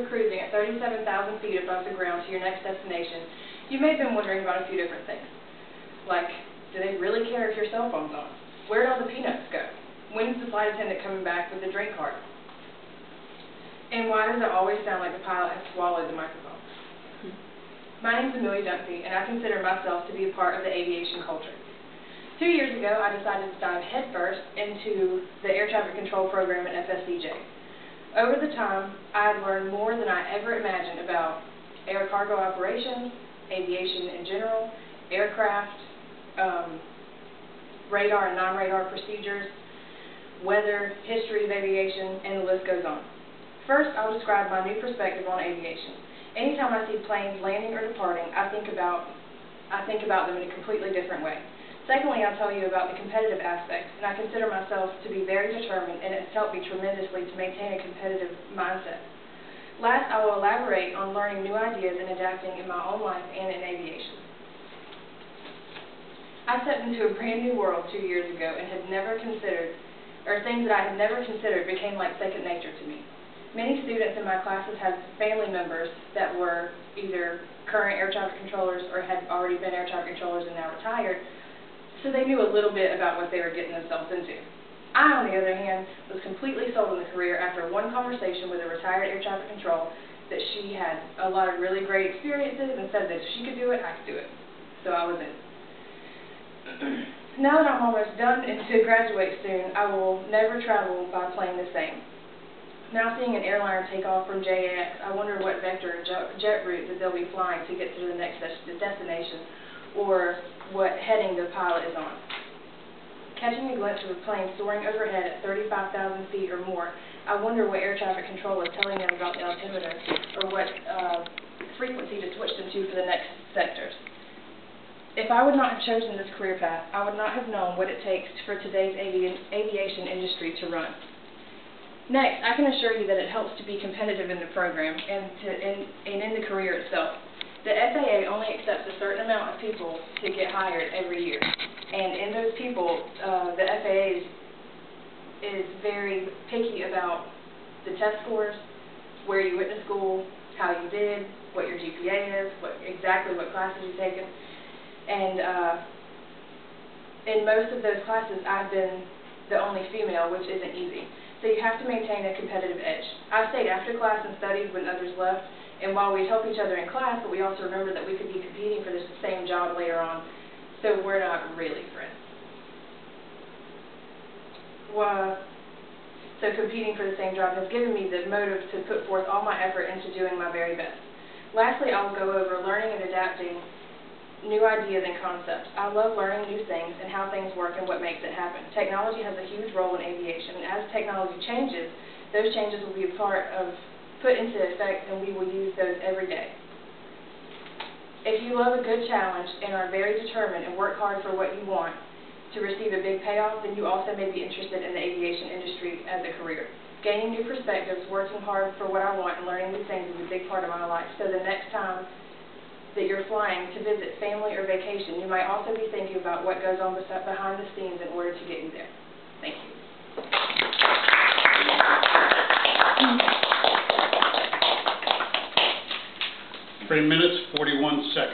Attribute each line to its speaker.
Speaker 1: cruising at 37,000 feet above the ground to your next destination, you may have been wondering about a few different things. Like, do they really care if your cell phone's on? Where'd all the peanuts go? When's the flight attendant coming back with the drink cart? And why does it always sound like the pilot has swallowed the microphone? My name is Amelia Dunphy, and I consider myself to be a part of the aviation culture. 2 years ago, I decided to dive headfirst into the air traffic control program at FSCJ. Over the time, I had learned more than I ever imagined about air cargo operations, aviation in general, aircraft, radar and non-radar procedures, weather, history of aviation, and the list goes on. First, I'll describe my new perspective on aviation. Anytime I see planes landing or departing, I think about them in a completely different way. Secondly, I'll tell you about the competitive aspect, and I consider myself to be very determined, and it's helped me tremendously to maintain a competitive mindset. Last, I will elaborate on learning new ideas and adapting in my own life and in aviation. I stepped into a brand new world 2 years ago and had never considered, or things that I had never considered became like second nature to me. Many students in my classes had family members that were either current air traffic controllers or had already been air traffic controllers and now retired, so they knew a little bit about what they were getting themselves into. I, on the other hand, was completely sold on the career after one conversation with a retired air traffic control that she had a lot of really great experiences and said that if she could do it, I could do it. So I was in. Now that I'm almost done and to graduate soon, I will never travel by plane the same. Now seeing an airliner take off from JAX, I wonder what vector jet route that they'll be flying to get to the next destination, or what heading the pilot is on. Catching a glimpse of a plane soaring overhead at 35,000 feet or more, I wonder what air traffic control is telling them about the altimeter, or what frequency to switch them to for the next sectors. If I would not have chosen this career path, I would not have known what it takes for today's aviation industry to run. Next, I can assure you that it helps to be competitive in the program and in the career itself. The FAA only accepts a certain amount of people to get hired every year. And in those people, the FAA is very picky about the test scores, where you went to school, how you did, what your GPA is, exactly what classes you've taken. And in most of those classes, I've been the only female, which isn't easy. So you have to maintain a competitive edge. I stayed after class and studied when others left, and while we'd help each other in class, but we also remembered that we could be competing for the same job later on, so we're not really friends. So competing for the same job has given me the motive to put forth all my effort into doing my very best. Lastly, I will go over learning and adapting new ideas and concepts. I love learning new things and how things work and what makes it happen. Technology has a huge role in aviation, and as technology changes, those changes will be put into effect, and we will use those every day. If you love a good challenge and are very determined and work hard for what you want to receive a big payoff, then you also may be interested in the aviation industry as a career. Gaining new perspectives, working hard for what I want, and learning new things is a big part of my life. So the next time that you're flying to visit family or vacation, you might also be thinking about what goes on behind the scenes in order to get you there. Thank you.
Speaker 2: 3 minutes, 41 seconds.